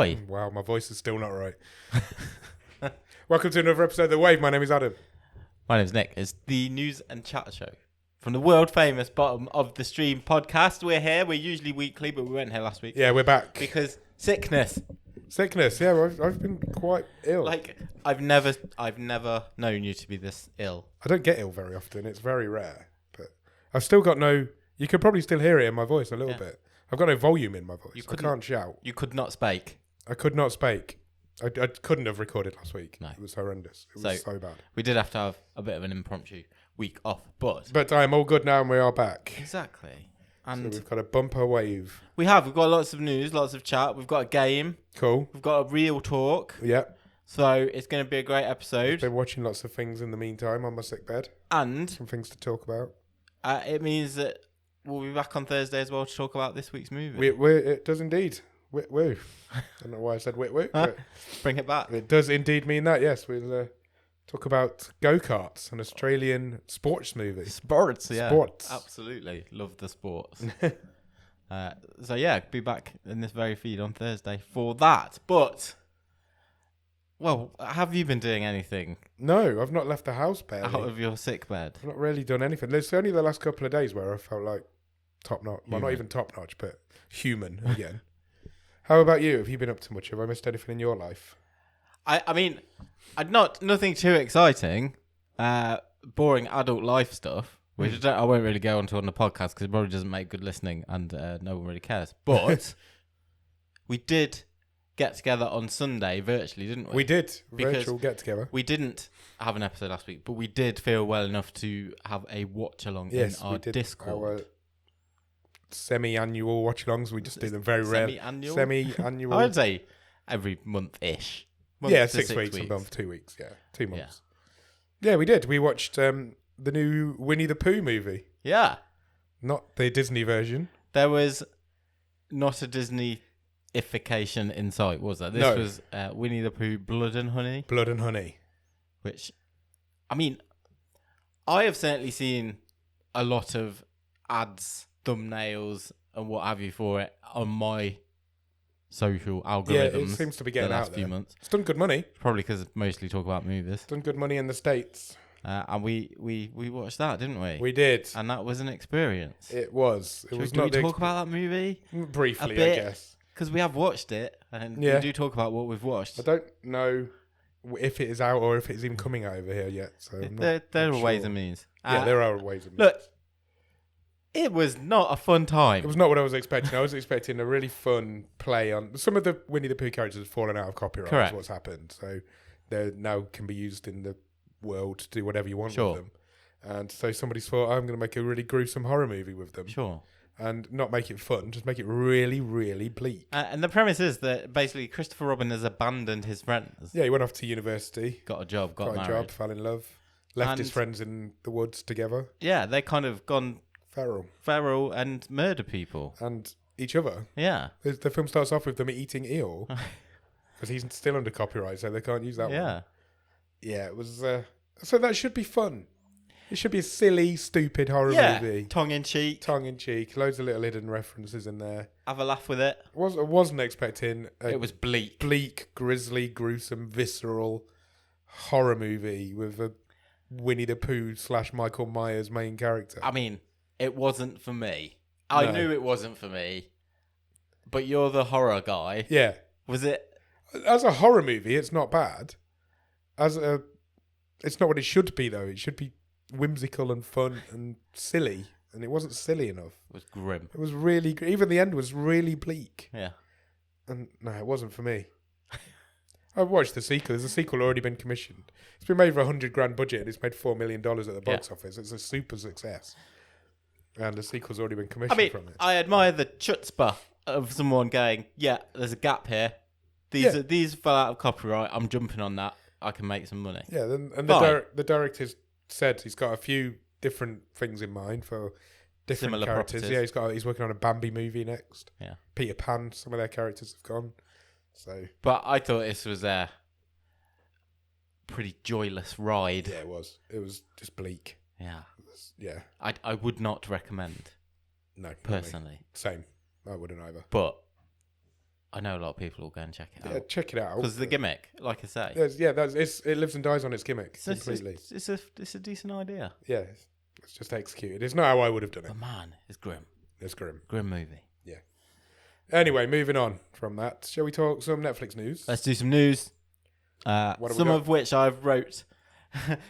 Oi. Wow, my voice is still not right. Welcome to another episode of The Wave. My name is Adam. My name's Nick. It's the news and chat show from the world famous Bottom of the Stream podcast. We're here. We're usually weekly, but we weren't here last week. Yeah, we're back. Because sickness. Sickness, yeah, I've been quite ill. Like, I've never known you to be this ill. I don't get ill very often. It's very rare. But I've still got no... You could probably still hear it in my voice a little bit. I've got no volume in my voice. I can't shout. You could not spake. I could not spake. I couldn't have recorded last week. No. It was horrendous. It was so bad. We did have to have a bit of an impromptu week off, but I'm all good now and we are back. Exactly. And so we've got a bumper wave. We've got lots of news, lots of chat. We've got a game. Cool. We've got a real talk. Yep. So it's going to be a great episode. I've been watching lots of things in the meantime on my sick bed. And some things to talk about. It means that we'll be back on Thursday as well to talk about this week's movie. It does indeed. Woo. I don't know why I said woo. Bring it back. It does indeed mean that, yes. We'll talk about go-karts, an Australian sports movie. Sports. Absolutely. Love the sports. Be back in this very feed on Thursday for that. But, well, have you been doing anything? No, I've not left the house barely. Out of your sick bed? I've not really done anything. There's only the last couple of days where I felt like top-notch. Well, not even top-notch, but human again. How about you? Have you been up to much? Have I missed anything in your life? I mean, nothing too exciting. Boring adult life stuff, which I won't really go onto on the podcast because it probably doesn't make good listening and no one really cares. But we did get together on Sunday virtually, didn't we? We did. Virtual get together. We didn't have an episode last week, but we did feel well enough to have a watch along in our Discord. Semi-annual watch-alongs. We just do them very rare. Semi-annual. I would say every month-ish. 6 weeks. A month, 2 weeks. Yeah, 2 months. Yeah, we did. We watched the new Winnie the Pooh movie. Yeah. Not the Disney version. There was not a Disney-ification in sight, was there? This was Winnie the Pooh Blood and Honey. Blood and Honey. Which, I mean, I have certainly seen a lot of ads, thumbnails and what have you for it on my social algorithms. Yeah, it seems to be getting out there. Few months. It's done good money. Probably because I mostly talk about movies. It's done good money in the States. And we watched that, didn't we? We did. And that was an experience. It was. Should we talk about that movie? Briefly, I guess. Because we have watched it and we do talk about what we've watched. I don't know if it is out or if it's even coming out over here yet. So there are ways and means. Yeah, there are ways and means. Look, it was not a fun time. It was not what I was expecting. I was expecting a really fun play on... Some of the Winnie the Pooh characters have fallen out of copyright. Correct. Is what's happened. So they now can be used in the world to do whatever you want with them. And so somebody's thought, I'm going to make a really gruesome horror movie with them. Sure. And not make it fun, just make it really, really bleak. And the premise is that basically Christopher Robin has abandoned his friends. Yeah, he went off to university. Got a job, got married. A job, fell in love. Left his friends in the woods together. Yeah, they kind of gone... Feral and murder people. And each other. Yeah. The film starts off with them eating eel. Because he's still under copyright, so they can't use that one. Yeah, it was... so that should be fun. It should be a silly, stupid horror movie. Tongue-in-cheek. Tongue-in-cheek. Loads of little hidden references in there. Have a laugh with it. I wasn't expecting... It was bleak. Bleak, grisly, gruesome, visceral horror movie with a Winnie the Pooh / Michael Myers main character. I mean... It wasn't for me. I knew it wasn't for me. But you're the horror guy. Yeah. Was it? As a horror movie, it's not bad. It's not what it should be, though. It should be whimsical and fun and silly. And it wasn't silly enough. It was grim. It was really... Even the end was really bleak. Yeah. And no, it wasn't for me. I've watched the sequel. There's a sequel already been commissioned. It's been made for $100,000 budget and it's made $4 million at the box office. It's a super success. And the sequel's already been commissioned from it. I admire the chutzpah of someone going, yeah, there's a gap here. These fell out of copyright. I'm jumping on that. I can make some money. Yeah, and the director's said he's got a few different things in mind for different similar characters. Properties. Yeah, he's working on a Bambi movie next. Yeah. Peter Pan, some of their characters have gone. So, but I thought this was a pretty joyless ride. Yeah, it was. It was just bleak. Yeah. Yeah. I would not recommend. No. Personally. Same. I wouldn't either. But I know a lot of people will go and check it out. Yeah, check it out. Because the gimmick, like I say. It lives and dies on its gimmick completely. It's a decent idea. Yeah, it's just executed. It's not how I would have done it. But man, it's grim. It's grim. Grim movie. Yeah. Anyway, moving on from that. Shall we talk some Netflix news? Let's do some news. Some of which I've wrote...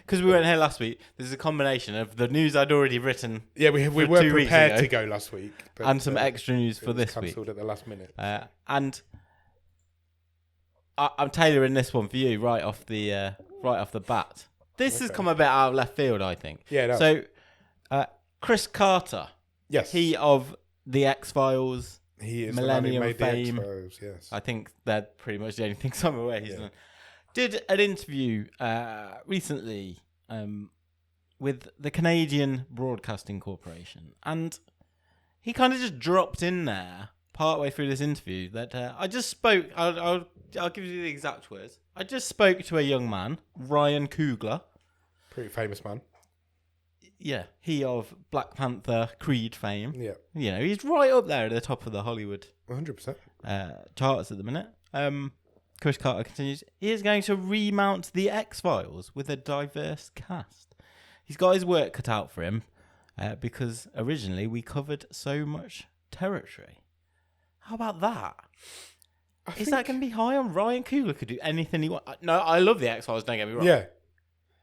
Because we weren't here last week, there's a combination of the news I'd already written. Yeah, we weren't prepared to go last week, but, and some extra news for this week. Cancelled at the last minute. And I'm tailoring this one for you right off the bat. This has come a bit out of left field, I think. Yeah. No. So, Chris Carter. Yes. He of the X-Files. He is Millennium the man who made fame. The X-Files, yes. I think they're pretty much the only things I'm aware he's done. Did an interview recently with the Canadian Broadcasting Corporation, and he kind of just dropped in there partway through this interview that I just spoke. I'll give you the exact words. I just spoke to a young man, Ryan Coogler, pretty famous man. Yeah, he of Black Panther, Creed fame. Yeah, you know, he's right up there at the top of the Hollywood 100% charts at the minute. Chris Carter continues, he is going to remount the X-Files with a diverse cast. He's got his work cut out for him because originally we covered so much territory. How about that? Is that going to be high on? Ryan Coogler could do anything he wants. No, I love the X-Files, don't get me wrong. Yeah.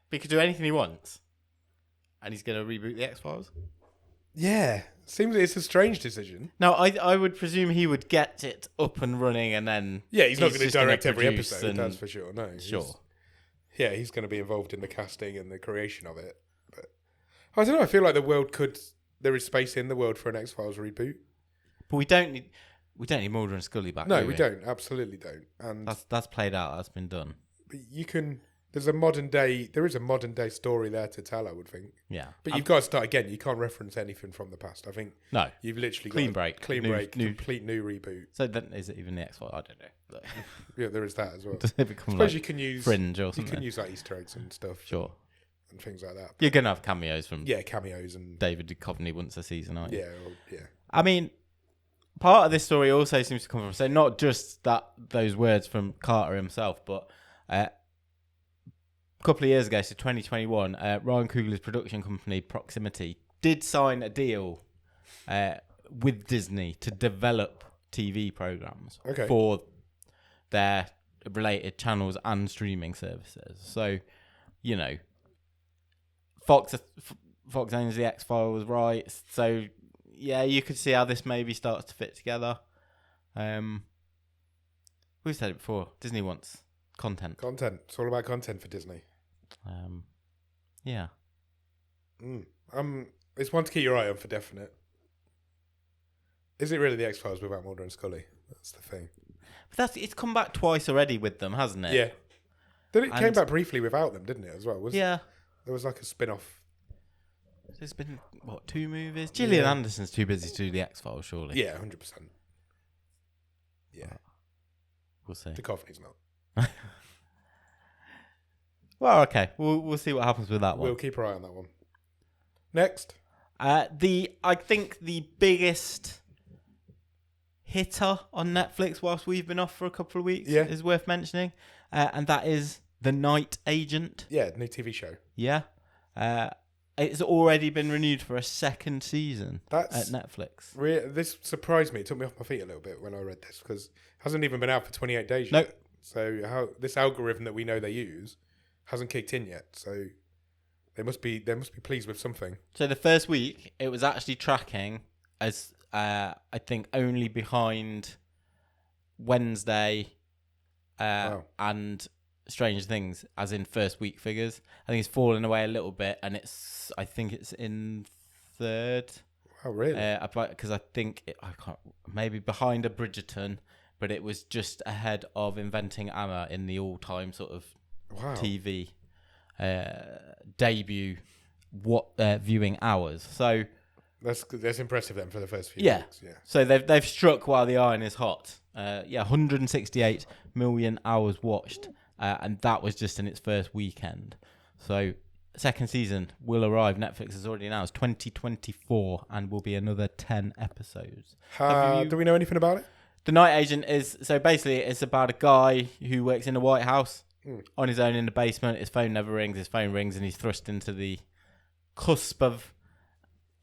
But he could do anything he wants. And he's going to reboot the X-Files? Yeah. Seems it's a strange decision. No, I would presume he would get it up and running and then... Yeah, he's not going to direct every episode, that's for sure. No, sure. He's going to be involved in the casting and the creation of it. But I don't know, I feel like there is space in the world for an X-Files reboot. But we don't need Mulder and Scully back, No, we don't. Absolutely don't. And that's played out, that's been done. But there is a modern day story there to tell, I would think. Yeah. But you've got to start again. You can't reference anything from the past. I think you've literally clean got break, complete new reboot. So then is it even the X-Files? I don't know. Yeah, there is that as well. Does it become you can use Fringe or something? You can use like Easter eggs and stuff. Sure. And things like that. You're going to have cameos from... Yeah, cameos and... David Duchovny once a season, aren't you? Yeah. I mean, part of this story also seems to come from... So not just those words from Carter himself, but... A couple of years ago, so 2021, Ryan Coogler's production company, Proximity, did sign a deal with Disney to develop TV programs for their related channels and streaming services. So, you know, Fox owns the X-Files rights. So, yeah, you could see how this maybe starts to fit together. We've said it before. Disney wants content. It's all about content for Disney. Yeah. It's one to keep your eye on for definite. Is it really the X-Files without Mulder and Scully? That's the thing. But it's come back twice already with them, hasn't it? Yeah. Then it came back briefly without them, didn't it, as well? Yeah. There was like a spin-off. There's been, 2 movies? Gillian Anderson's too busy to do the X-Files, surely. Yeah, 100%. Yeah. We'll see. Duchovny's not. Well, okay. We'll see what happens with that one. We'll keep our eye on that one. Next. I think the biggest hitter on Netflix whilst we've been off for a couple of weeks is worth mentioning. And that is The Night Agent. Yeah, new TV show. Yeah. It's already been renewed for a second season at Netflix. This surprised me. It took me off my feet a little bit when I read this because it hasn't even been out for 28 days yet. Nope. So this algorithm that we know they use hasn't kicked in yet. So they must be pleased with something. So the first week, it was actually tracking as I think only behind Wednesday and Stranger Things, as in first week figures. I think it's fallen away a little bit, and I think it's in third. Oh, really? Because I think maybe behind a Bridgerton, but it was just ahead of Inventing Anna in the all-time sort of TV debut viewing hours. So that's impressive then for the first few weeks. Yeah. So they've struck while the iron is hot. 168 million hours watched. And that was just in its first weekend. So, second season will arrive. Netflix has already announced 2024 and will be another 10 episodes. Do we know anything about it? The Night Agent is, so basically it's about a guy who works in the White House on his own in the basement. His phone never rings. His phone rings and he's thrust into the cusp of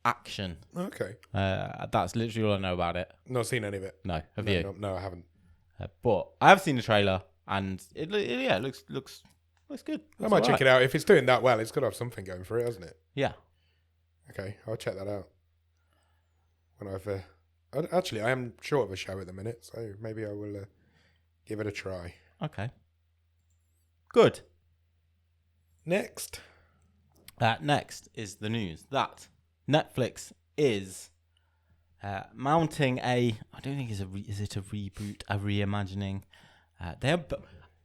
action. Okay. That's literally all I know about it. Not seen any of it. No, have you? No, I haven't. But I have seen the trailer and it looks good. I might check it out. If it's doing that well, it's got to have something going for it, hasn't it? Yeah. Okay, I'll check that out. When actually, I am short of a show at the minute, so maybe I will give it a try. Okay. Good. Next is the news that Netflix is mounting I don't think is it a reboot, a reimagining.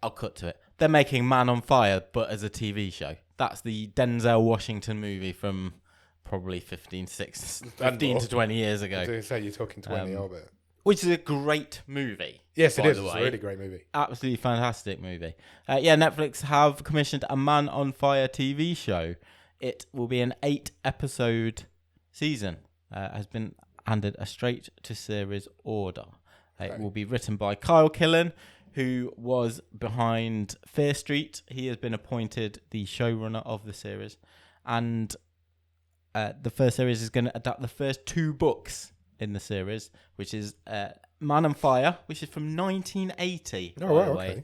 I'll cut to it. They're making Man on Fire, but as a TV show. That's the Denzel Washington movie from probably 15 to 20 years ago. I was going to say, you're talking 20, but... Which is a great movie. Yes, it is. It's a really great movie. Absolutely fantastic movie. Netflix have commissioned a Man on Fire TV show. It will be an 8-episode season. Has been handed a straight-to-series order. It will be written by Kyle Killen, who was behind Fear Street. He has been appointed the showrunner of the series. And the first series is going to adapt the first 2 books in the series, which is Man on Fire, which is from 1980. Oh, wow, okay.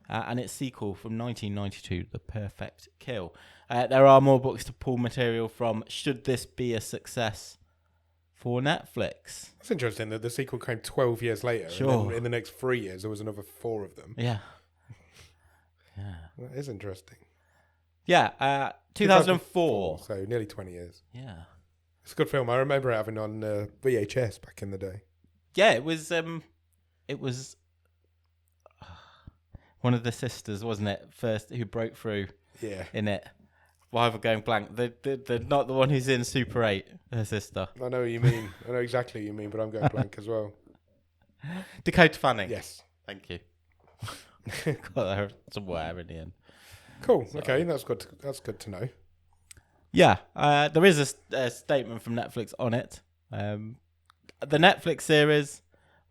And its sequel from 1992, The Perfect Kill. There are more books to pull material from. Should this be a success for Netflix? That's interesting that the sequel came 12 years later. Sure. And then in the next 3 years, there was another 4 of them. Yeah. That is interesting. Yeah, 2004. So nearly 20 years. Yeah. It's a good film. I remember it having on VHS back in the day. Yeah, it was one of the sisters, wasn't it? First, who broke through. Yeah. In it. Why am I going blank? They're not the one who's in Super 8, her sister. I know what you mean. I know exactly what you mean, but I'm going blank as well. Dakota Fanning. Yes. Thank you. Got her somewhere in the end. Cool. Sorry. Okay, that's good. That's good to know. Yeah, there is a statement from Netflix on it. The Netflix series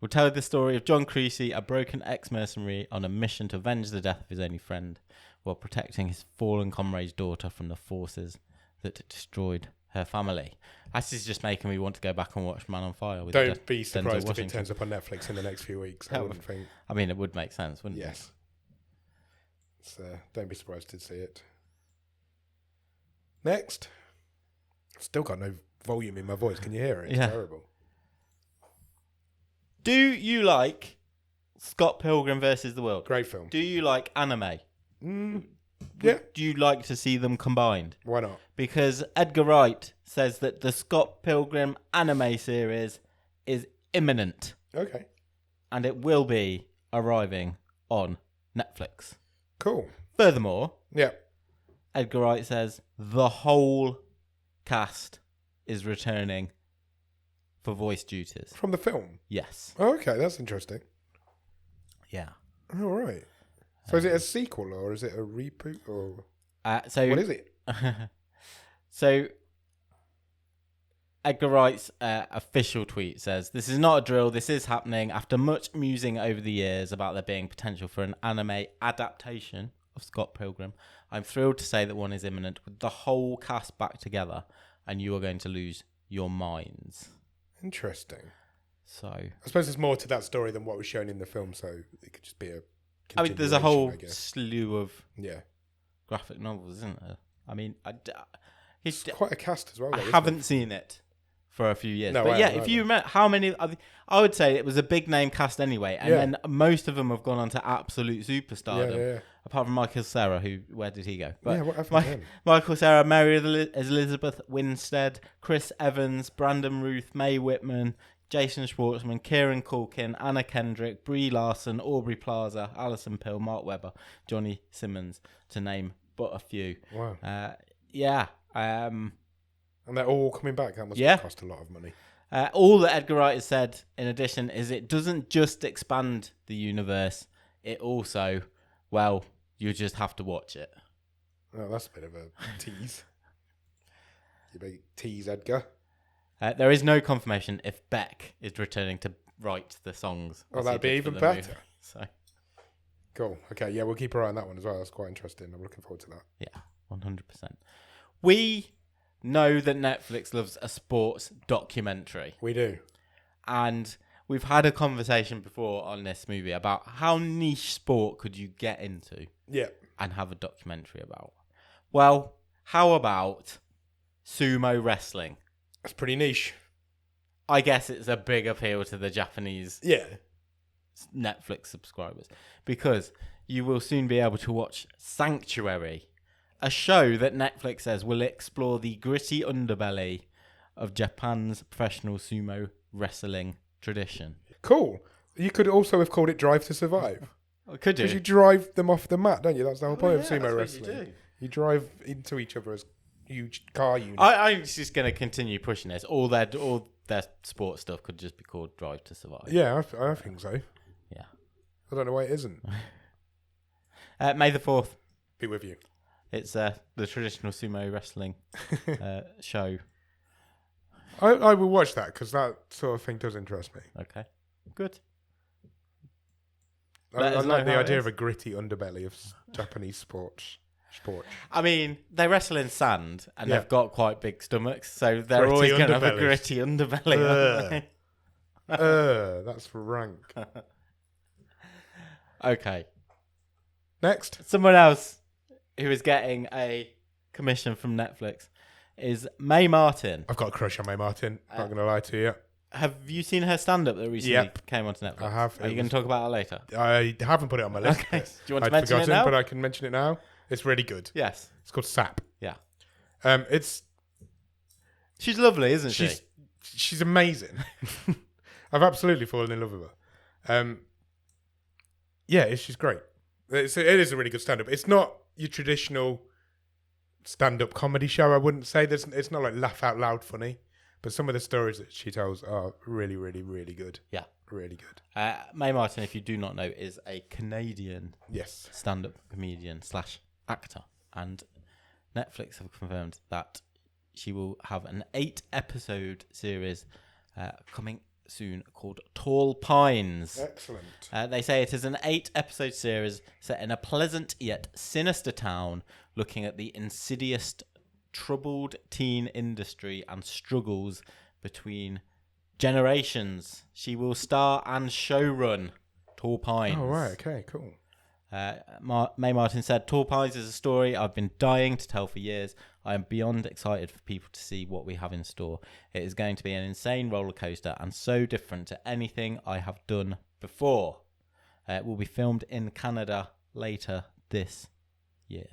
will tell the story of John Creasy, a broken ex-mercenary on a mission to avenge the death of his only friend while protecting his fallen comrade's daughter from the forces that destroyed her family. This is just making me want to go back and watch Man on Fire. Don't be surprised if it turns up on Netflix in the next few weeks. I wouldn't think. I mean, it would make sense, wouldn't it? Yes. Don't be surprised to see it. Next. I've still got no volume in my voice. Can you hear it? It's terrible. Do you like Scott Pilgrim versus the World? Great film. Do you like anime? Yeah. Do you like to see them combined? Why not? Because Edgar Wright says that the Scott Pilgrim anime series is imminent. Okay. And it will be arriving on Netflix. Cool. Furthermore, yeah, Edgar Wright says the whole cast is returning for voice duties. From the film? Yes. Oh, okay, that's interesting. Yeah. All right. So is it a sequel or is it a reboot or so what is it? So Edgar Wright's official tweet says, "This is not a drill. This is happening. After much musing over the years about there being potential for an anime adaptation of Scott Pilgrim, I'm thrilled to say that one is imminent with the whole cast back together, and you are going to lose your minds." Interesting. So I suppose there's more to that story than what was shown in the film, so it could just be a. I mean, there's a whole slew of graphic novels, isn't there? I mean, it's quite a cast as well. I haven't seen it for a few years. No, but yeah, if you remember how many, I would say it was a big name cast anyway, and then most of them have gone on to absolute superstardom. Apart from Michael Cera, where did he go? But what happened to him? Michael Cera, Mary Elizabeth Winstead, Chris Evans, Brandon Ruth, Mae Whitman, Jason Schwartzman, Kieran Culkin, Anna Kendrick, Brie Larson, Aubrey Plaza, Alison Pill, Mark Webber, Johnny Simmons, to name but a few. Wow. And they're all coming back. That must have cost a lot of money. All that Edgar Wright has said, in addition, is it doesn't just expand the universe. It also, you just have to watch it. Oh, that's a bit of a tease. You big tease, Edgar. There is no confirmation if Beck is returning to write the songs. Oh, that'd be even better. Movie. So cool. Okay, yeah, we'll keep our eye on that one as well. That's quite interesting. I'm looking forward to that. Yeah, 100%. We know that Netflix loves a sports documentary. We do. And we've had a conversation before on this movie about how niche sport could you get into and have a documentary about. Well, how about sumo wrestling? That's pretty niche. I guess it's a big appeal to the Japanese Netflix subscribers because you will soon be able to watch Sanctuary, a show that Netflix says will explore the gritty underbelly of Japan's professional sumo wrestling tradition. Cool. You could also have called it Drive to Survive. Could you? Because you drive them off the mat, don't you? That's the whole point of sumo wrestling. You drive into each other as huge car units. I'm just going to continue pushing this. All their sports stuff could just be called Drive to Survive. Yeah, I think so. Yeah. I don't know why it isn't. May the 4th. Be with you. It's the traditional sumo wrestling show. I will watch that because that sort of thing does interest me. Okay. Good. I like the idea of a gritty underbelly of Japanese sports. I mean, they wrestle in sand and they've got quite big stomachs, so they're always going to have a gritty underbelly. That's rank. Okay. Next. Someone else who is getting a commission from Netflix is Mae Martin. I've got a crush on Mae Martin. Not going to lie to you. Have you seen her stand-up that recently came onto Netflix? I have. Are you going to talk about it later? I haven't put it on my list. Okay. Do you want to mention it now? But I can mention it now. It's really good. Yes. It's called SAP. Yeah. She's lovely, isn't she? She's amazing. I've absolutely fallen in love with her. She's great. It is a really good stand-up. It's not your traditional stand-up comedy show, I wouldn't say. It's not like laugh out loud funny, but some of the stories that she tells are really, really, really good. Yeah. Really good. Mae Martin, if you do not know, is a Canadian stand-up comedian / actor. And Netflix have confirmed that she will have an 8-episode series coming soon called Tall Pines. Excellent. They say it is an 8-episode series set in a pleasant yet sinister town looking at the insidious, troubled teen industry and struggles between generations. She will star and showrun Tall Pines. Oh, right. Okay, cool. Mae Martin said, Tall Pines is a story I've been dying to tell for years. I am beyond excited for people to see what we have in store. It is going to be an insane roller coaster and so different to anything I have done before. It will be filmed in Canada later this year.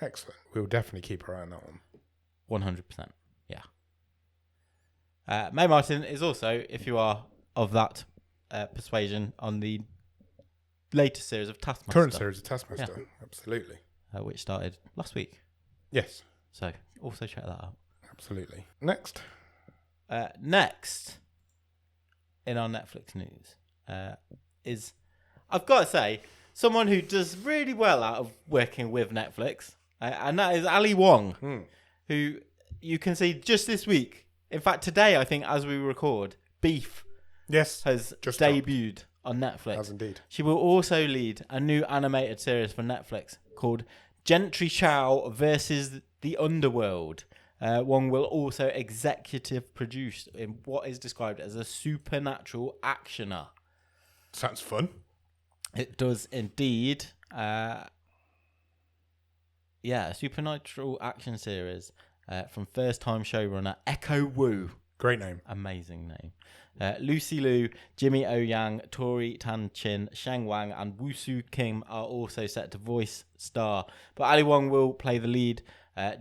Excellent. We'll definitely keep our eye on that one. 100%. Yeah. Mae Martin is also, if you are of that persuasion, on the latest series of Taskmaster. Current series of Taskmaster. Absolutely. Which started last week. Yes. So also check that out. Absolutely. Next in our Netflix news is, I've got to say, someone who does really well out of working with Netflix, and that is Ali Wong, who you can see just this week. In fact, today, I think, as we record, Beef has just debuted on Netflix. Has indeed. She will also lead a new animated series for Netflix called Gentry Chow versus the Underworld. Wong will also executive produce in what is described as a supernatural actioner. Sounds fun. It does indeed. A supernatural action series from first-time showrunner Echo Wu. Great name. Amazing name. Lucy Liu, Jimmy O Yang, Tori Tan Chin, Shang Wang, and Wusoo Kim are also set to voice star. But Ali Wong will play the lead,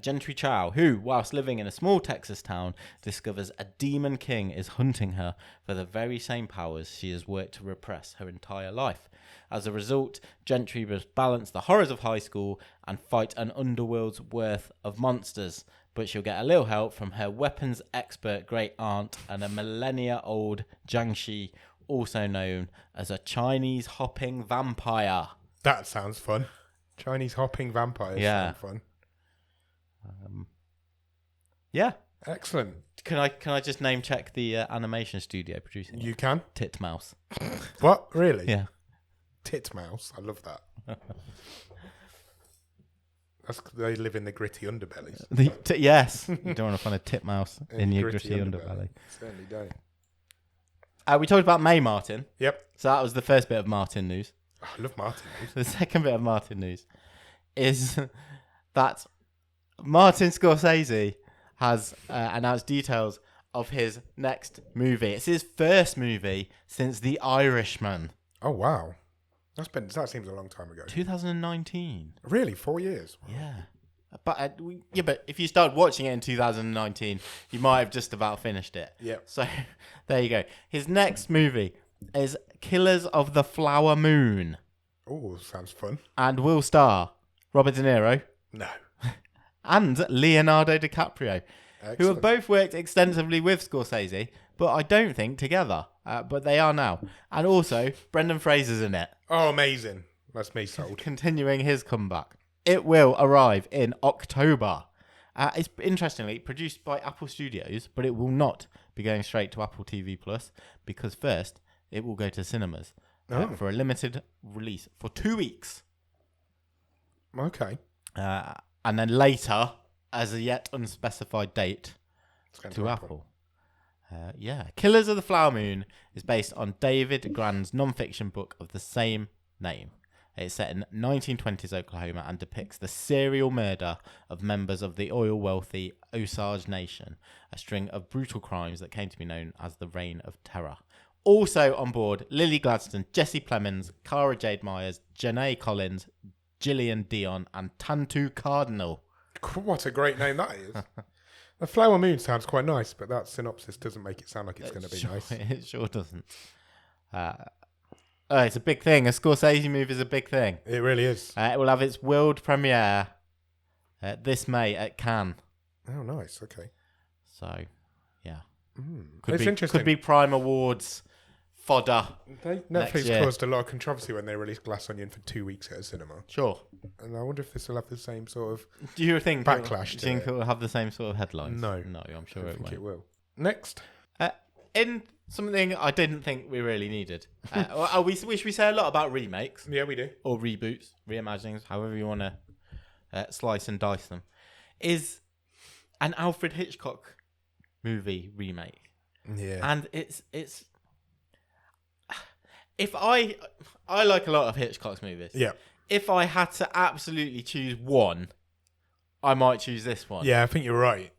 Gentry Chow, who, whilst living in a small Texas town, discovers a demon king is hunting her for the very same powers she has worked to repress her entire life. As a result, Gentry must balance the horrors of high school and fight an underworld's worth of monsters. But she'll get a little help from her weapons expert great aunt and a millennia-old Jiangxi, also known as a Chinese hopping vampire. That sounds fun. Chinese hopping vampires sound fun. Yeah. Excellent. Can I just name check the animation studio producing it? You can. Titmouse. What? Really? Yeah. Titmouse. I love that. They live in the gritty underbellies. Yes. You don't want to find a titmouse in your gritty underbelly. Certainly don't. We talked about May Martin. Yep. So that was the first bit of Martin news. Oh, I love Martin news. The second bit of Martin news is that Martin Scorsese has announced details of his next movie. It's his first movie since The Irishman. Oh, wow. That seems a long time ago. 2019. Really? 4 years? Wow. Yeah. But but if you started watching it in 2019, you might have just about finished it. Yeah. So there you go. His next movie is Killers of the Flower Moon. Oh, sounds fun. And will star Robert De Niro. No. And Leonardo DiCaprio. Excellent. Who have both worked extensively with Scorsese, but I don't think together. But they are now. And also, Brendan Fraser's in it. Oh, amazing. That's me sold. Continuing his comeback. It will arrive in October. It's interestingly produced by Apple Studios, but it will not be going straight to Apple TV Plus because first it will go to cinemas for a limited release for 2 weeks. Okay. And then later, as a yet unspecified date, to Apple. Killers of the Flower Moon is based on David Grann's non-fiction book of the same name. It's set in 1920s Oklahoma and depicts the serial murder of members of the oil-wealthy Osage Nation, a string of brutal crimes that came to be known as the Reign of Terror. Also on board, Lily Gladstone, Jesse Plemons, Cara Jade Myers, Janae Collins, Gillian Dion, and Tantu Cardinal. What a great name that is. The Flower Moon sounds quite nice, but that synopsis doesn't make it sound like it's going to be nice. It sure doesn't. It's a big thing. A Scorsese movie is a big thing. It really is. It will have its world premiere this May at Cannes. Oh, nice. Okay. So, yeah. It's interesting. Could be Prime Awards fodder. Netflix caused a lot of controversy when they released Glass Onion for 2 weeks at a cinema. Sure. And I wonder if this will have the same sort of Do you think backlash. Do you think it will have the same sort of headlines? No, I'm sure I think it will. Next. In something I didn't think we really needed. Should we say a lot about remakes? Yeah, we do. Or reboots, reimaginings, however you want to slice and dice them. Is an Alfred Hitchcock movie remake. Yeah. And it's if I like a lot of Hitchcock's movies. Yeah. If I had to absolutely choose one, I might choose this one. Yeah, I think you're right.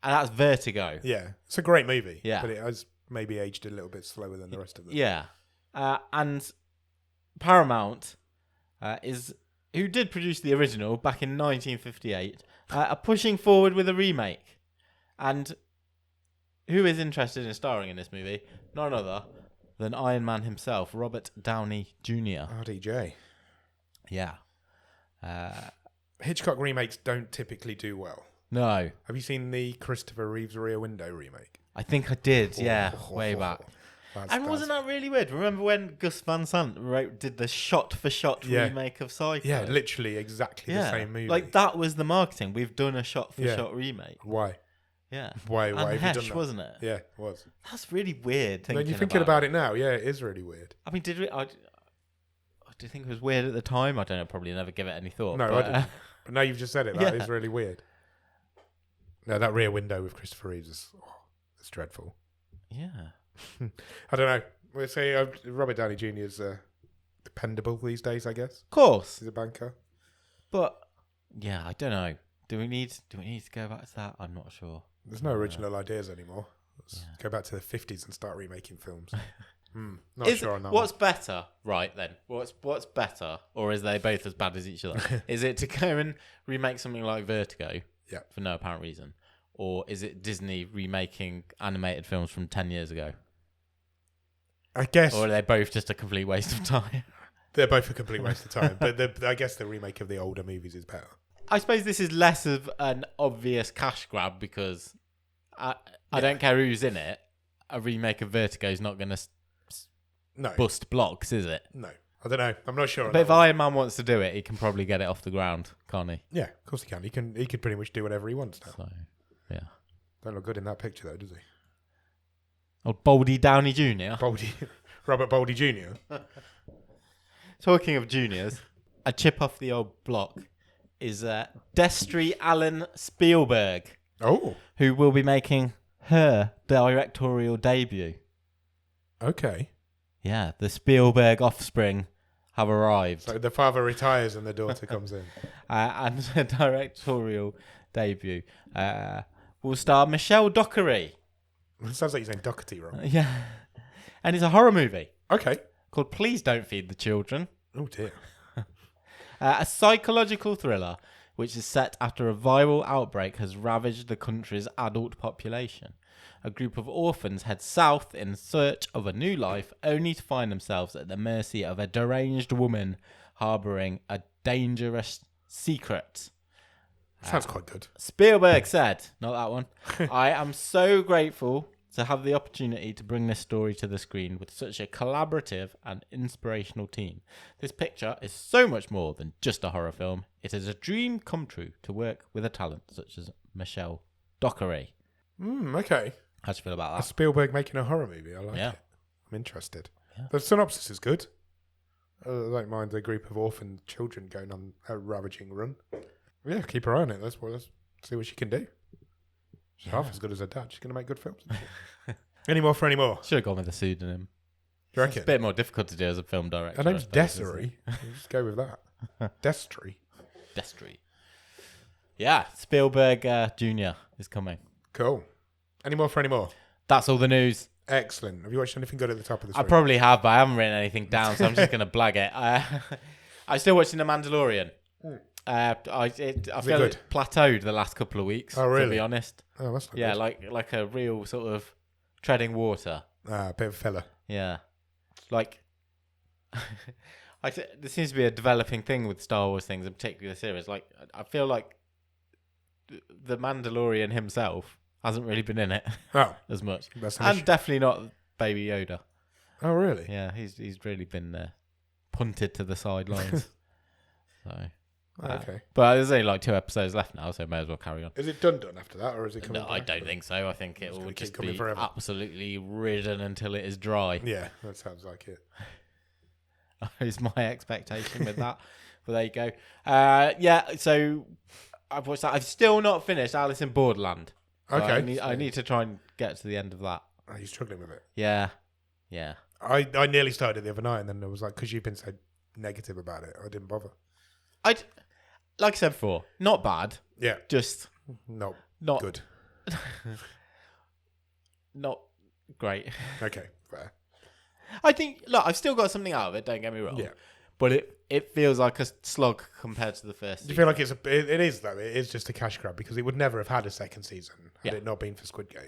And that's Vertigo. Yeah. It's a great movie. Yeah. But it has maybe aged a little bit slower than the rest of them. Yeah. And Paramount who did produce the original back in 1958, are pushing forward with a remake. And who is interested in starring in this movie? None other than Iron Man himself, Robert Downey Jr. RDJ. Yeah. Hitchcock remakes don't typically do well. No. Have you seen the Christopher Reeve's Rear Window remake? I think I did, yeah, way back. Wasn't that really weird? Remember when Gus Van Sant did the shot-for-shot remake of Psycho? Yeah, literally exactly the same movie. Like, that was the marketing. We've done a shot-for-shot remake. Why? Yeah. Why and have you Hesh, done that? Wasn't it? Yeah, it was. That's really weird. When you're thinking about it now, yeah, it is really weird. I mean, do you think it was weird at the time? I don't know. Probably never give it any thought. No, but, I didn't. But now you've just said it. That is really weird. No, that Rear Window with Christopher Reeves is it's dreadful. Yeah. I don't know. We'll say Robert Downey Jr. is dependable these days, I guess. Of course. He's a banker. But, yeah, I don't know. Do we need to go back to that? I'm not sure. There's no original ideas anymore. Let's go back to the 50s and start remaking films. Not sure on that. What's better, right then? What's better, or is they both as bad as each other? Is it to go and remake something like Vertigo for no apparent reason? Or is it Disney remaking animated films from 10 years ago? I guess. Or are they both just a complete waste of time? They're both a complete waste of time. But I guess the remake of the older movies is better. I suppose this is less of an obvious cash grab because I don't care who's in it. A remake of Vertigo is not going to bust blocks, is it? No. I don't know. I'm not sure. But if Iron Man wants to do it, he can probably get it off the ground, can't he? Yeah, of course he can. He could pretty much do whatever he wants now. So, yeah. Don't look good in that picture, though, does he? Old Baldy Downey Jr. Robert Baldy Jr. Talking of juniors, a chip off the old block is Destry Allen Spielberg. Oh. Who will be making her directorial debut. Okay. Yeah, the Spielberg offspring have arrived. So the father retires and the daughter comes in. And the directorial debut will star Michelle Dockery. It sounds like you're saying Doherty wrong. Yeah. And it's a horror movie. Okay. Called Please Don't Feed the Children. Oh, dear. A psychological thriller which is set after a viral outbreak has ravaged the country's adult population. A group of orphans head south in search of a new life, only to find themselves at the mercy of a deranged woman harbouring a dangerous secret. Sounds quite good. Spielberg said, not that one, I am so grateful to have the opportunity to bring this story to the screen with such a collaborative and inspirational team. This picture is so much more than just a horror film. It is a dream come true to work with a talent such as Michelle Dockery. Okay. How do you feel about that? Spielberg making a horror movie. I like it. I'm interested. Yeah. The synopsis is good. I don't mind a group of orphan children going on a ravaging run. Yeah, keep her eye on it. Let's see what she can do. She's half as good as her dad. She's going to make good films. Any more for any more? Should have gone with a pseudonym. Do you reckon? It's a bit more difficult to do as a film director. Her name's Desiree. Just go with that. Destry. Yeah, Spielberg Jr. is coming. Cool. Any more for any more? That's all the news. Excellent. Have you watched anything good at the top of the I probably have, but I haven't written anything down, so I'm just going to blag it. I'm still watching The Mandalorian. I feel it plateaued the last couple of weeks. Oh, really? To be honest. Oh, that's not good. like a real sort of treading water. A bit of a filler. Yeah, like there seems to be a developing thing with Star Wars things, and particularly the series. Like I feel like the Mandalorian himself hasn't really been in it as much, and definitely not Baby Yoda. Oh, really? Yeah, he's really been punted to the sidelines. So. Okay. But there's only like 2 episodes left now, so may as well carry on. Is it done after that, or is it coming No, I don't think so. I think it will just be forever. Absolutely ridden until it is dry. Yeah, that sounds like it. Is my expectation with that. But there you go. Yeah, so I've watched that. I've still not finished Alice in Borderland. So okay. I need to try and get to the end of that. Are you struggling with it? Yeah. I nearly started it the other night, and then I was like, because you've been so negative about it, I didn't bother. Like I said before, not bad. Yeah. Just not good. Not great. Okay, fair. I think, look, I've still got something out of it, don't get me wrong. Yeah. But it feels like a slog compared to the first season. You feel like it is, though. It is just a cash grab because it would never have had a second season had it not been for Squid Game.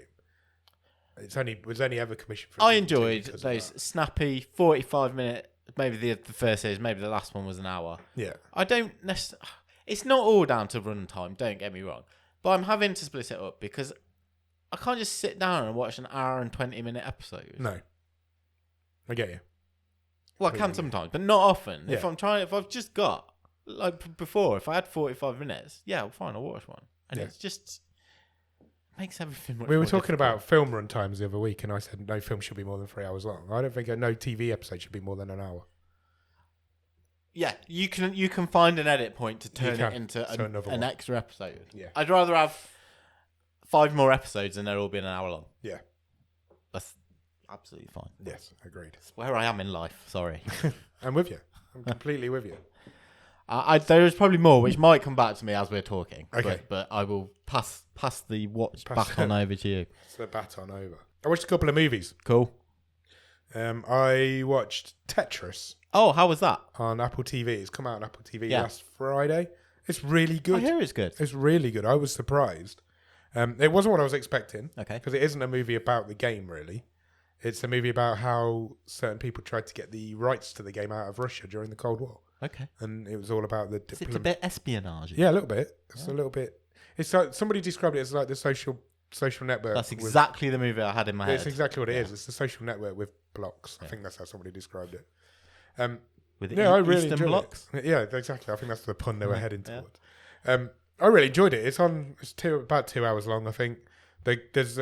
It was only ever commissioned for... I enjoyed those snappy 45-minute... Maybe the first series, maybe the last one was an hour. Yeah. I don't necessarily... It's not all down to runtime, don't get me wrong. But I'm having to split it up because I can't just sit down and watch an hour and 20-minute episode. No. I get you. Well, I can sometimes, but not often. Yeah. If I've just got... Like before, if I had 45 minutes, yeah, fine, I'll watch one. And it's just... Makes everything much We were more talking difficult. about film run times the other week, and I said no film should be more than 3 hours long. I don't think no TV episode should be more than an hour. Yeah, you can find an edit point to turn it into an extra episode. Yeah, I'd rather have 5 more episodes than they're all being an hour long. Yeah, that's absolutely fine. Yes, agreed. It's where I am in life. Sorry, I'm with you. I'm completely with you. There is probably more, which might come back to me as we're talking. Okay, but I will pass the baton over to you. It's the baton over. I watched a couple of movies. Cool. I watched Tetris. Oh, how was that? On Apple TV. It's come out on Apple TV last Friday. It's really good. I hear it's good. It's really good. I was surprised. It wasn't what I was expecting. Okay. Because it isn't a movie about the game, really. It's a movie about how certain people tried to get the rights to the game out of Russia during the Cold War. Okay. And it was all about the... It's a bit espionage. Yeah, a little bit. It's a little bit... It's like, somebody described it as like the social network. That's exactly the movie I had in my head. It's exactly what it is. It's the social network with blocks. I think that's how somebody described it. With I really Eastern enjoyed blocks? it. Yeah, exactly. I think that's the pun they were heading towards. I really enjoyed it. It's about 2 hours long, I think. There's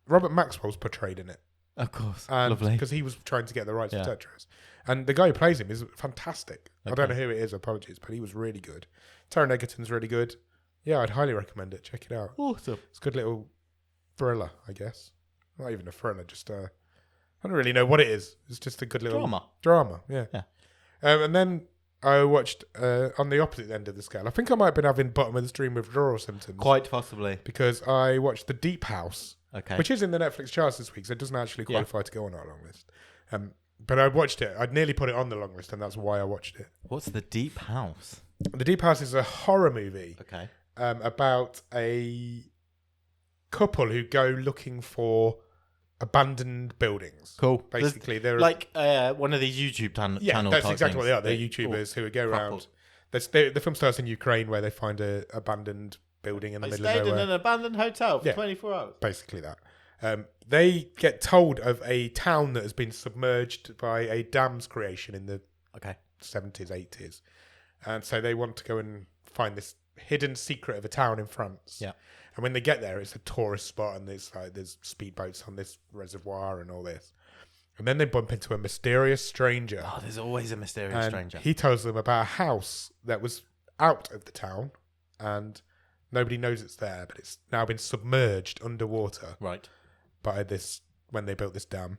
Robert Maxwell's portrayed in it. Of course. And Lovely. because he was trying to get the rights for Tetris. And the guy who plays him is fantastic. Okay. I don't know who it is, apologies, but he was really good. Taron Egerton's really good. Yeah, I'd highly recommend it. Check it out. Awesome. It's a good little thriller, I guess. Not even a thriller, just I don't really know what it is. It's just a good little drama. Yeah. And then I watched on the opposite end of the scale. I think I might have been having bottom of the stream withdrawal symptoms. Quite possibly. Because I watched The Deep House, okay, which is in the Netflix charts this week, so it doesn't actually qualify to go on our long list. But I watched it. I'd nearly put it on the long list, and that's why I watched it. What's The Deep House? The Deep House is a horror movie. Okay. About a couple who go looking for abandoned buildings. Cool. Basically, they're like one of these YouTube channels. Yeah, that's exactly what they are. They're They- YouTubers who go around. couple. The film starts in Ukraine, where they find a abandoned building in the I middle of stayed in nowhere. an abandoned hotel for Yeah. 24 hours. Basically that. They get told of a town that has been submerged by a dam's creation in the 70s, 80s. And so they want to go and find this hidden secret of a town in France. Yeah. And when they get there, it's a tourist spot, and there's speedboats on this reservoir and all this. And then they bump into a mysterious stranger. Oh, there's always a mysterious stranger. He tells them about a house that was out of the town, and nobody knows it's there, but it's now been submerged underwater. Right. By this, when they built this dam.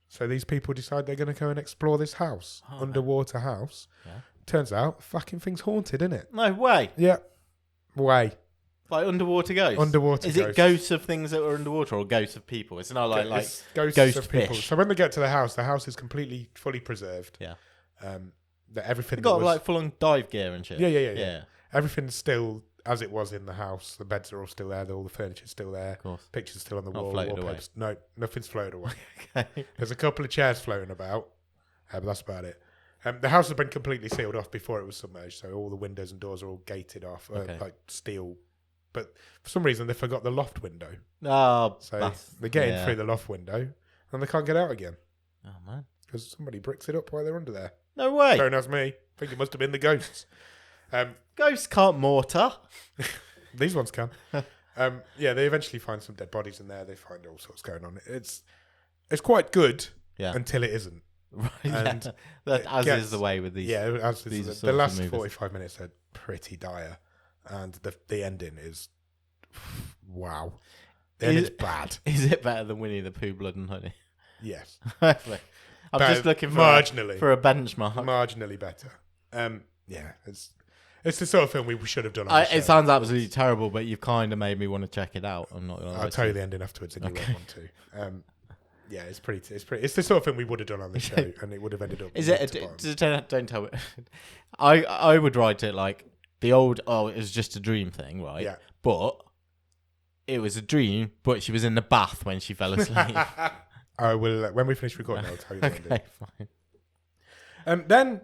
So these people decide they're going to go and explore this house, underwater house. Yeah. Turns out, fucking thing's haunted, isn't it? No way. Yeah. Way. Like underwater ghosts? Underwater ghosts. Is it ghosts of things that were underwater or ghosts of people? It's not like it's ghost of people. fish. So when they get to the house is completely, fully preserved. Yeah. That everything They got like full-on dive gear and shit. Yeah. Everything's still as it was in the house. The beds are all still there. All the furniture's still there. Of course. Pictures still on the Not wall. floated away. Wallpapers. No, nothing's floated away. Okay. There's a couple of chairs floating about, but that's about it. The house has been completely sealed off before it was submerged, so all the windows and doors are all gated off, like steel. But for some reason, they forgot the loft window. Oh, so they're getting through the loft window, and they can't get out again. Oh, man. Because somebody bricks it up while they're under there. No way. Don't ask me. I think it must have been the ghosts. Ghosts can't mortar. These ones can. They eventually find some dead bodies in there. They find all sorts going on. It's quite good until it isn't. Right, and as is the way with these. Yeah, as these is the last 45 minutes are pretty dire, and the ending is wow. The ending's bad. Is it better than Winnie the Pooh, Blood and Honey? Yes. I'm just looking for marginally for a benchmark. Marginally better. It's the sort of film we should have done. On the show. It sounds absolutely terrible, but you've kind of made me want to check it out. I'm not. I'll tell you the ending afterwards, and you won't want to. Yeah, it's pretty. It's the sort of thing we would have done on the show, and it would have ended up. Is it? Don't tell me. I would write it like the old. Oh, it was just a dream thing, right? Yeah. But it was a dream, but she was in the bath when she fell asleep. I will when we finish recording. I'll tell you. The Okay, fine. Then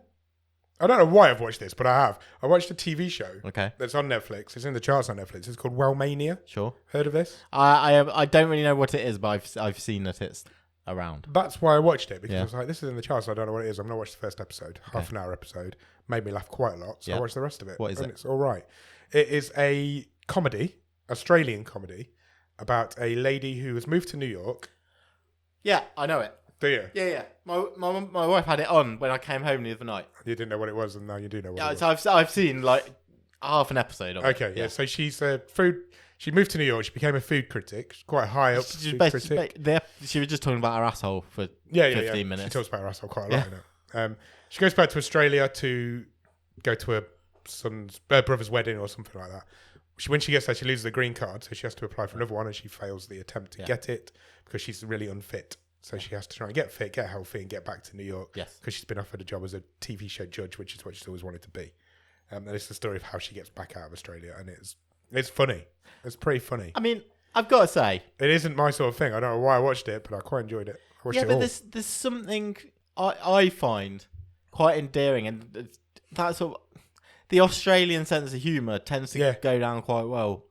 I don't know why I've watched this, but I have. I watched a TV show. Okay. That's on Netflix. It's in the charts on Netflix. It's called Wellmania. Sure. Heard of this? I don't really know what it is, but I've seen that it's around. That's why I watched it, because I was like, this is in the charts. I don't know what it is. I'm not watched the first episode, half an hour episode. Made me laugh quite a lot, so I watched the rest of it. What is it? It's all right. It is a comedy, Australian comedy, about a lady who has moved to New York. Yeah, I know it. Do you? Yeah. My wife had it on when I came home the other night. You didn't know what it was, and now you do know what it was. So I've seen like half an episode of it. Okay, yeah. So she's a food. She moved to New York. She became a food critic. She's quite high up. Food critic. She was just talking about her asshole for 15 minutes. She talks about her asshole quite a lot. Yeah. She goes back to Australia to go to her brother's wedding or something like that. When she gets there, she loses the green card, so she has to apply for another one, and she fails the attempt to get it because she's really unfit. So she has to try and get fit, get healthy, and get back to New York. Yes. Because she's been offered a job as a TV show judge, which is what she's always wanted to be. And it's the story of how she gets back out of Australia, and it's funny. It's pretty funny. I mean, I've got to say, it isn't my sort of thing. I don't know why I watched it, but I quite enjoyed it. I watched it all. There's something I find quite endearing, and that sort of the Australian sense of humour tends to go down quite well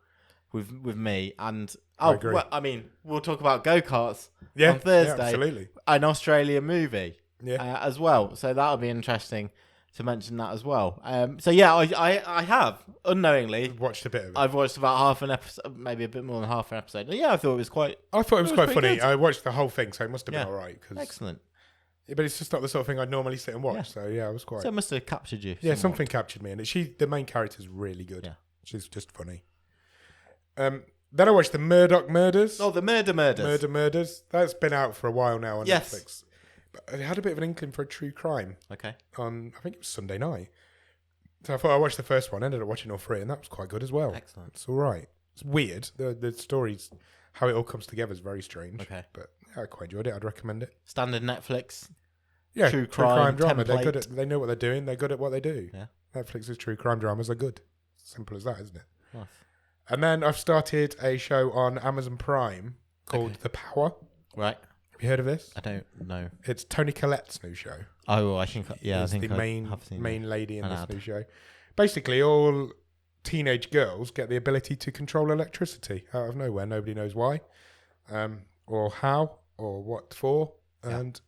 with me. And I agree. Well, I mean, we'll talk about go-karts on Thursday. Yeah, absolutely. An Australian movie as well. So that'll be interesting to mention that as well. So yeah, I have unknowingly watched a bit of it. I've watched about half an episode, maybe a bit more than half an episode. And yeah, I thought it was quite. I thought it was quite funny. Good. I watched the whole thing, so it must have been all right. Excellent. But it's just not the sort of thing I'd normally sit and watch. Yeah. So yeah, I was quite. So it must have captured you. Yeah, something captured me, and the main character's really good. Yeah, she's just funny. Then I watched the Murdoch Murders. Oh, the Murders. That's been out for a while now on Netflix. But I had a bit of an inkling for a true crime. Okay. On, I think it was Sunday night. So I thought I watched the first one, ended up watching all three, and that was quite good as well. Excellent. It's all right. It's weird. The stories, how it all comes together is very strange. Okay. But I quite enjoyed it. I'd recommend it. Standard Netflix. Yeah. True crime drama. Template. They're good at. They know what they're doing. They're good at what they do. Yeah. Netflix's true crime dramas are good. Simple as that, isn't it? Nice. And then I've started a show on Amazon Prime called The Power. Right. Have you heard of this? I don't know. It's Toni Collette's new show. Oh, I think I think the I have seen main lady in this new show. Basically, all teenage girls get the ability to control electricity out of nowhere. Nobody knows why, or how, or what for, and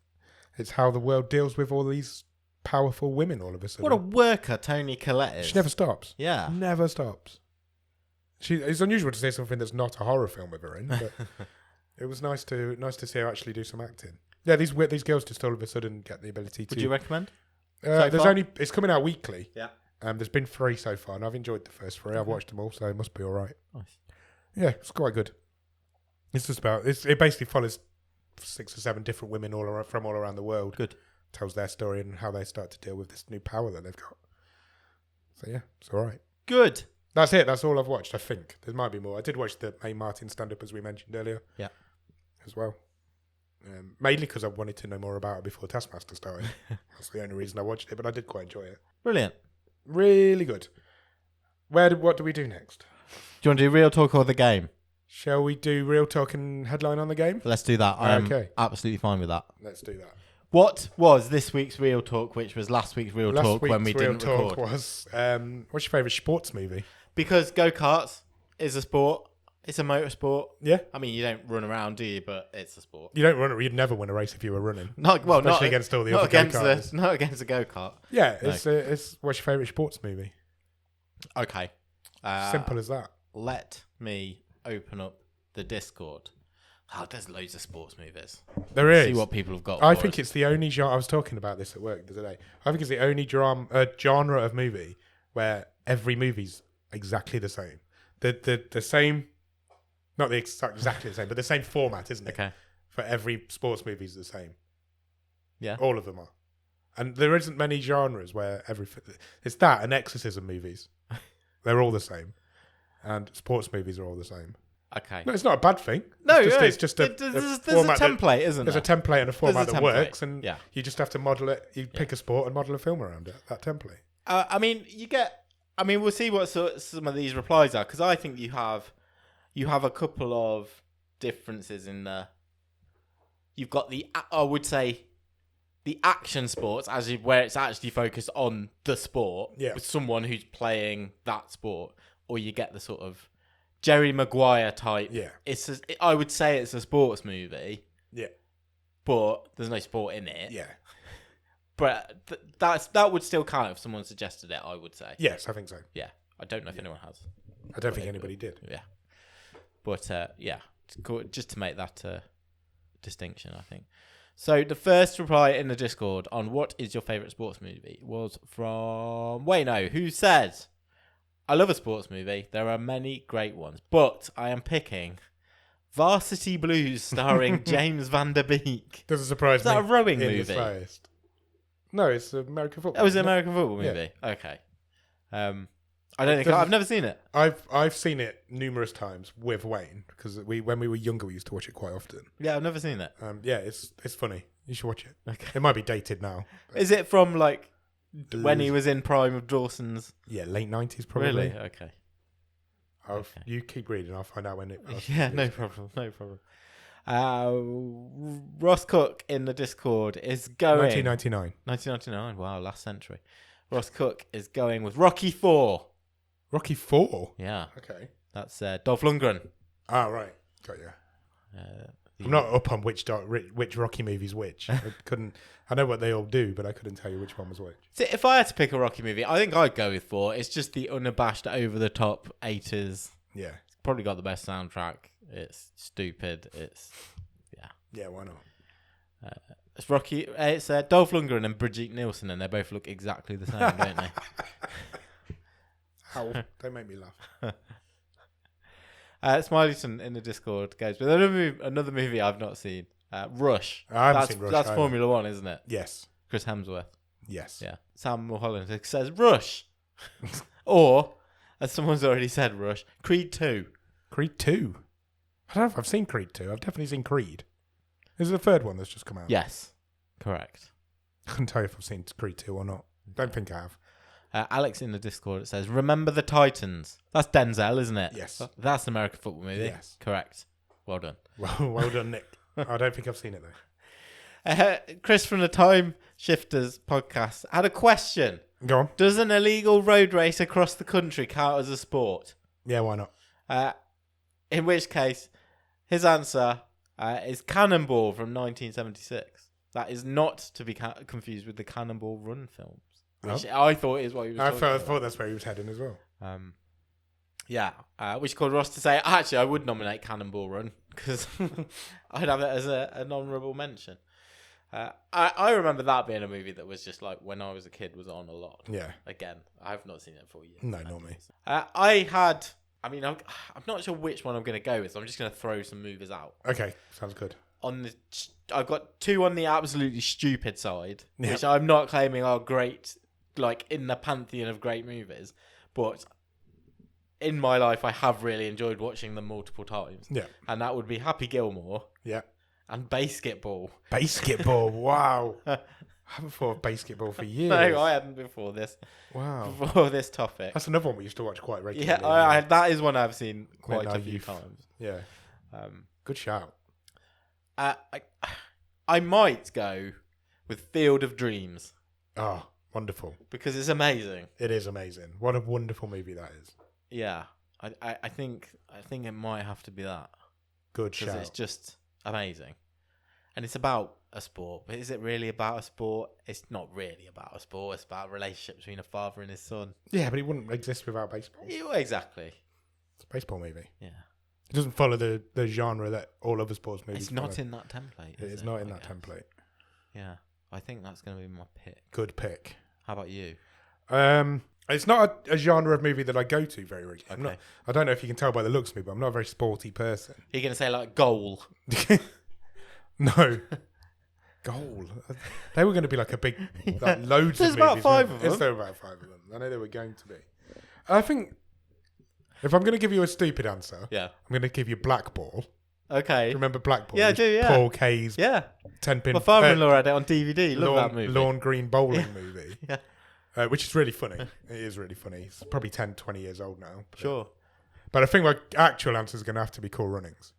it's how the world deals with all these powerful women all of a sudden. What a worker Toni Collette is. She never stops. Yeah. Never stops. It's unusual to say something that's not a horror film with her in, but it was nice to see her actually do some acting. Yeah, these girls just all of a sudden get the ability to. Would you recommend? It's coming out weekly. Yeah. There's been 3 so far, and I've enjoyed the first 3. I've watched them all, so it must be all right. Nice. Yeah, it's quite good. It's just about it basically follows 6 or 7 different women from all around the world. Good. Tells their story and how they start to deal with this new power that they've got. So yeah, it's all right. Good. That's it. That's all I've watched, I think. There might be more. I did watch the Mae Martin stand-up, as we mentioned earlier. Yeah. As well. Mainly because I wanted to know more about it before Taskmaster started. That's the only reason I watched it, but I did quite enjoy it. Brilliant. Really good. What do we do next? Do you want to do real talk or the game? Shall we do real talk and headline on the game? Let's do that. I'm absolutely fine with that. Let's do that. What was this week's real talk, which was last week's real talk when we didn't record? Last week's real talk was, what's your favourite sports movie? Because go-karts is a sport. It's a motorsport. Yeah. I mean, you don't run around, do you? But it's a sport. You don't run. You'd never win a race if you were running. Especially against all the other go-karts. Not against a go-kart. Yeah. No. It's what's your favourite sports movie? Okay. Simple as that. Let me open up the Discord. Oh, there's loads of sports movies. There is. See what people have got. I think it's the only genre. I was talking about this at work the other day. I think it's the only genre of movie where every movie's exactly the same. The same, not exactly the same, but the same format, isn't it? Okay. For every sports movie is the same. Yeah. All of them are. And there isn't many genres where it's that and exorcism movies. They're all the same. And sports movies are all the same. Okay. No, it's not a bad thing. No, it's just a format. There's a template, isn't there? There's a template and a format that works, and you just have to model it. You pick a sport and model a film around it. That template. We'll see what some of these replies are, because I think you have a couple of differences in the. You've got I would say, the action sports, where it's actually focused on the sport with someone who's playing that sport, or you get the sort of Jerry Maguire type. Yeah. I would say it's a sports movie. Yeah. But there's no sport in it. Yeah. But that would still count if someone suggested it, I would say. Yes, I think so. Yeah. I don't know if anyone has. I don't think anybody did. Yeah. But, just to make that distinction, I think. So the first reply in the Discord on what is your favourite sports movie was from Wayno, who said, I love a sports movie. There are many great ones, but I am picking Varsity Blues starring James Van Der Beek. Doesn't surprise me. Is that a rowing movie? No, it's American football. It was an American football movie. Yeah. Okay. I don't think I've never seen it. I've seen it numerous times with Wayne, because when we were younger we used to watch it quite often. Yeah, I've never seen it. Yeah, it's funny. You should watch it. Okay. It might be dated now. Is it from when he was in prime of Dawson's? Yeah, late 90s probably. Really? Okay. You keep reading. I'll find out when it. Yeah, no problem. Ross Cook in the Discord is going 1999. 1999. Wow, last century. Ross Cook is going with Rocky 4. Rocky 4? Yeah. Okay. That's Dolph Lundgren. Ah, right. Got you. I'm not up on which Rocky movie's which. I know what they all do, but I couldn't tell you which one was which. See, if I had to pick a Rocky movie, I think I'd go with 4. It's just the unabashed, over-the-top 80s. Yeah. It's probably got the best soundtrack. It's stupid. It's... Yeah. Yeah, why not? It's Rocky. It's Dolph Lundgren and Brigitte Nielsen, and they both look exactly the same, don't they? Ow, don't make me laugh. Smileyton in the Discord goes with another movie I've not seen. Rush. I haven't seen Rush. That's Formula One, isn't it? Yes. Chris Hemsworth. Yes. Yeah. Sam Mulholland says Rush. Or, as someone's already said, Rush. Creed 2. Creed 2? I don't know if I've seen Creed 2. I've definitely seen Creed. Is it the third one that's just come out? Yes. Correct. I couldn't tell you if I've seen Creed 2 or not. Don't think I have. Alex in the Discord says, Remember the Titans. That's Denzel, isn't it? Yes. That's an American football movie. Yes. Correct. Well done. Well done, Nick. I don't think I've seen it, though. Chris from the Time Shifters podcast had a question. Go on. Does an illegal road race across the country count as a sport? Yeah, why not? In which case, his answer is Cannonball from 1976. That is not to be confused with the Cannonball Run films, which I thought is what he was talking about. I thought that's where he was heading as well. Yeah, which caused Ross to say, actually, I would nominate Cannonball Run because I'd have it as an honourable mention. I remember that being a movie that was just like when I was a kid was on a lot. Yeah. Again, I've not seen it for years. No, not me. I'm not sure which one I'm going to go with, so I'm just going to throw some movies out. Okay, sounds good. I've got 2 on the absolutely stupid side, which I'm not claiming are great, like in the pantheon of great movies, but in my life I have really enjoyed watching them multiple times. Yeah. And that would be Happy Gilmore. Yeah. And Basketball. Basketball, wow. I haven't thought of Basketball for years. No, I hadn't before this. Wow. Before this topic. That's another one we used to watch quite regularly. Yeah, that is one I've seen quite a few times. Yeah. Good shout. I might go with Field of Dreams. Oh, wonderful. Because it's amazing. It is amazing. What a wonderful movie that is. Yeah. I think it might have to be that. Good shout. Because it's just amazing. And it's about a sport. But is it really about a sport? It's not really about a sport. It's about a relationship between a father and his son. Yeah, but it wouldn't exist without baseball. Yeah, exactly. It's a baseball movie. Yeah. It doesn't follow the genre that all other sports movies follow. It's not in that template. It is not in that template. Yeah. I think that's going to be my pick. Good pick. How about you? It's not a genre of movie that I go to very regularly. Okay. I don't know if you can tell by the looks of me, but I'm not a very sporty person. You're going to say like Goal? No. Goal. They were going to be like a big, like loads There's of movies. There's about 5 of them. Is there about 5 of them? I know they were going to be. I think if I'm going to give you a stupid answer, I'm going to give you Blackball. Okay. Remember Blackball? Yeah, I do, yeah. Paul Kay's 10-pin. My father-in-law had it on DVD. Love that movie. Lawn Green Bowling movie. Yeah. Which is really funny. It is really funny. It's probably 10, 20 years old now. Sure. But I think my actual answer is going to have to be Cool Runnings.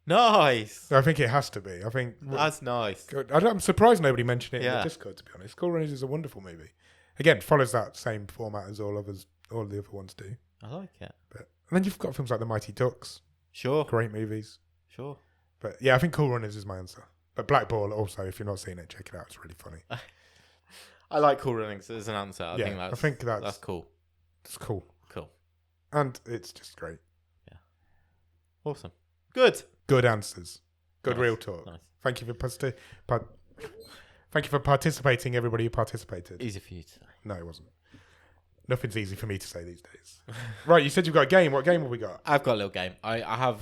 Nice. I think it has to be. I think that's nice. I'm surprised nobody mentioned it in the Yeah. Discord, to be honest. Cool Runnings is a wonderful movie. Again, follows that same format as all the other ones do. I like it. And then you've got films like The Mighty Ducks. Sure. Great movies. Sure. But yeah, I think Cool Runnings is my answer. But Blackball also, if you're not seeing it, check it out. It's really funny. I like Cool Runnings as an answer. I think that's cool. It's cool. Cool. And it's just great. Yeah. Awesome. Good. Good answers. Good Nice. real talk. Nice. Thank you for participating, everybody who participated. Easy for you to say. No, it wasn't. Nothing's easy for me to say these days. Right, you said you've got a game. What game have we got? I've got a little game. I have.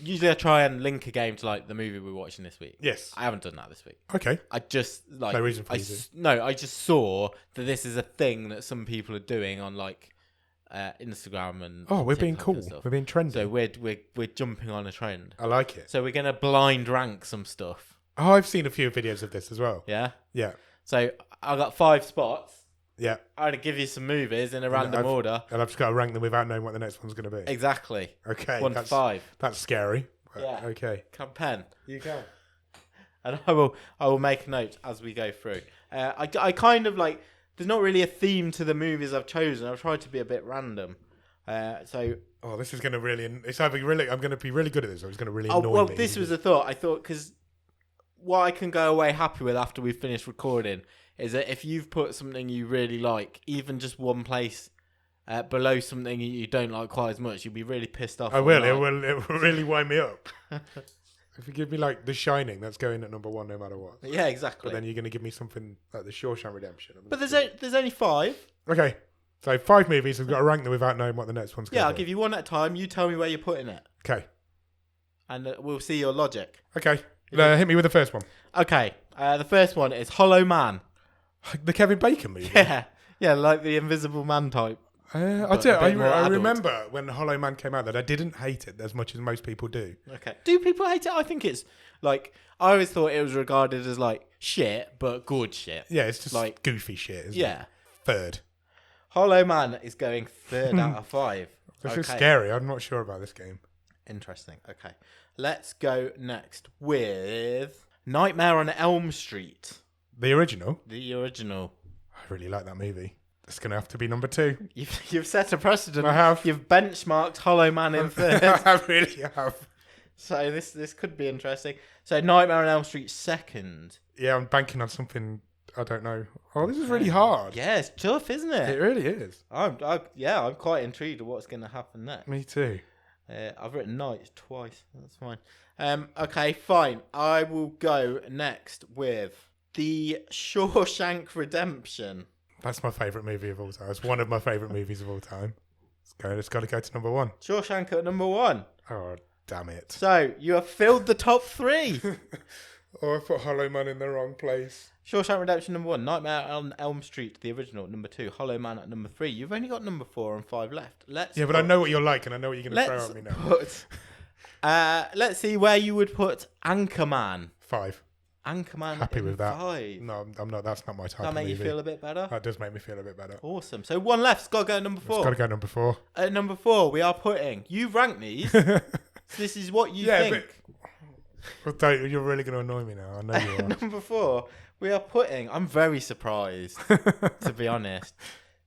Usually I try and link a game to like the movie we're watching this week. Yes. I haven't done that this week. Okay. I just like No reason for you to. I just saw that this is a thing that some people are doing on like Instagram and we're TikTok being cool. and stuff. We're being trendy. So we're jumping on a trend. I like it. So we're gonna blind rank some stuff. Oh, I've seen a few videos of this as well. Yeah. Yeah. So I got 5 spots. Yeah. I'm gonna give you some movies in a random order. And I've just got to rank them without knowing what the next one's going to be. Exactly. Okay. 1 to 5. That's scary. Yeah. Okay. Come pen. You go. And I will make a note as we go through. I kind of like. There's not really a theme to the movies I've chosen. I've tried to be a bit random. This is going to really. It's either really. I'm going to be really good at this, or it's going to really annoy me. This was a thought. I thought because what I can go away happy with after we've finished recording is that if you've put something you really like, even just one place below something you don't like quite as much, you'll be really pissed off. I will. It will really wind me up. If you give me like The Shining, that's going at number 1 no matter what. Yeah, exactly. But then you're going to give me something like The Shawshank Redemption. But there's only 5. Okay. So 5 movies, I've got to rank them without knowing what the next one's going to be. Yeah, I'll give you one at a time. You tell me where you're putting it. Okay. And we'll see your logic. Okay. Hit me with the first one. Okay. The first one is Hollow Man. The Kevin Bacon movie? Yeah, like the Invisible Man type. I remember when Hollow Man came out that I didn't hate it as much as most people do. Okay. Do people hate it? I think it's like, I always thought it was regarded as like shit, but good shit. Yeah, it's just like goofy shit, isn't it? Third. Hollow Man is going 3rd out of 5. This is scary. I'm not sure about this game. Interesting. Okay. Let's go next with Nightmare on Elm Street. The original? The original. I really like that movie. It's going to have to be number 2. You've set a precedent. I have. You've benchmarked Hollow Man in 3rd. I really have. So this could be interesting. So Nightmare on Elm Street 2nd. Yeah, I'm banking on something, I don't know. Oh, this is really hard. Yeah, it's tough, isn't it? It really is. I'm quite intrigued of what's going to happen next. Me too. I've written nights twice. That's fine. Okay, fine. I will go next with The Shawshank Redemption. That's my favourite movie of all time. It's one of my favourite movies of all time. It's got to go to number 1. Shawshank at number 1. Oh, damn it. So, you have filled the top 3. I put Hollow Man in the wrong place. Shawshank Redemption number 1. Nightmare on Elm Street, the original, number 2. Hollow Man at number 3. You've only got number 4 and 5 left. But I know what you're like, and I know what you're going to throw at me now. Let's see where you would put Anchorman. 5. Anchorman. Happy with that. 5. No, I'm not. That's not my type of movie. That make you feel a bit better? That does make me feel a bit better. Awesome. So 1 left. It's got to go at number 4. It's got to go number 4. At number 4, we are putting... You've ranked these. So this is what you think. But you're really going to annoy me now. I know you are. Number 4, we are putting... I'm very surprised, to be honest.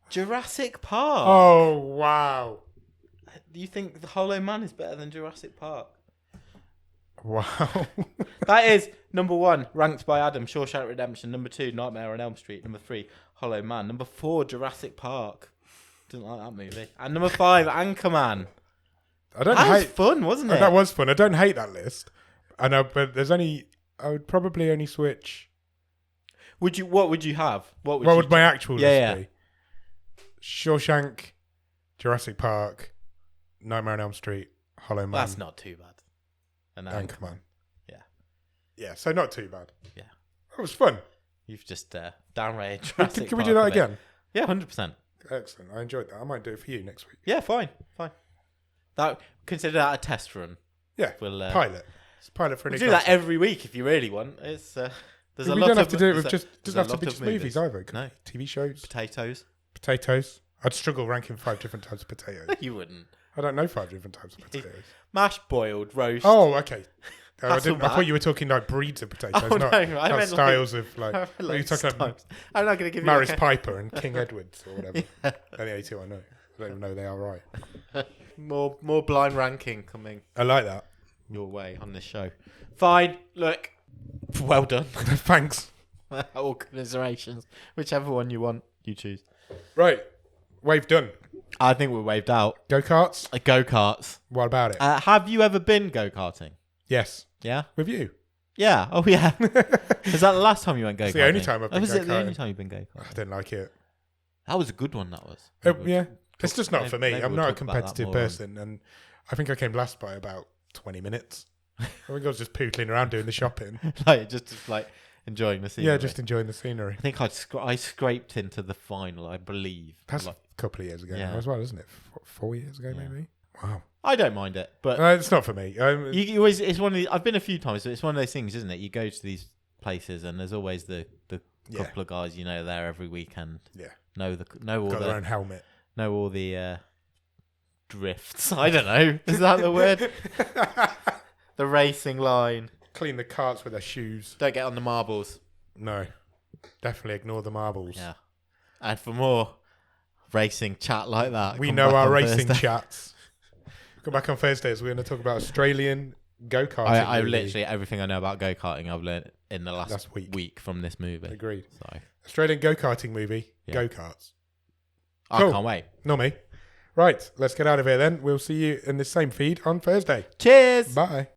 Jurassic Park. Oh, wow. Do you think The Hollow Man is better than Jurassic Park? Wow. That is number 1, ranked by Adam, Shawshank Redemption. Number 2, Nightmare on Elm Street. Number 3, Hollow Man. Number 4, Jurassic Park. Didn't like that movie. And number 5, Anchorman. That was fun, wasn't it? That was fun. I don't hate that list. I know, but I would probably only switch. What would you have? What would my actual list be? Shawshank, Jurassic Park, Nightmare on Elm Street, Hollow Man. That's not too bad. And Anchorman. Yeah. Yeah, so not too bad. Yeah. It was fun. You've just downrated Jurassic Park. Can we do that again? Yeah, 100%. Excellent. I enjoyed that. I might do it for you next week. Yeah, fine. Consider that a test run. Yeah. Pilot. It's pilot for an do that every week if you really want. It's there's a lot. We don't have to do it with doesn't have to be just movies either. No. TV shows. Potatoes. I'd struggle ranking 5 different types of potatoes. You wouldn't. I don't know 5 different types of potatoes. Mashed, boiled, roast. Oh, okay. I thought you were talking like breeds of potatoes, not styles of like. Are you talking about? I'm not going to give Maris Piper and King Edwards or whatever. Only 2 I know. I don't even know they are right. More blind ranking coming. I like that. Your way on this show. Fine. Look. Well done. Thanks. All commiserations. Whichever one you want, you choose. Right. Wave done. I think we're waved out. Go-karts? Go-karts. What about it? Have you ever been go-karting? Yes. Yeah? With you? Yeah. Oh, yeah. Is that the last time you went go-karting? It's the only time I've been go-karting. Was it the only time you've been go-karting? I didn't like it. That was a good one, that was. Yeah. It's just not for me. I'm not a competitive person, and I think I came last by about 20 minutes. I think I was just pootling around doing the shopping. just enjoying the scenery. Yeah, just enjoying the scenery. I think I scraped into the final, I believe. That's a couple of years ago now as well, isn't it? 4 years ago, maybe? Wow. I don't mind it, but... it's not for me. You always, it's one of the... I've been a few times, but it's one of those things, isn't it? You go to these places and there's always the couple of guys there every weekend. Yeah. Know all got their own helmet. Know all the drifts. I don't know. Is that the word? The racing line. Clean the carts with their shoes. Don't get on the marbles. No. Definitely ignore the marbles. Yeah. And for more racing chat like that. We Come know back our on racing Thursday. chats. Come back on Thursdays. We're going to talk about Australian go-karting. I movie. literally everything I know about go-karting I've learned in the last week from this movie. Agreed. So Australian go-karting movie. Yeah. Go-karts. I can't wait. Not me. Right, let's get out of here then. We'll see you in the same feed on Thursday. Cheers. Bye.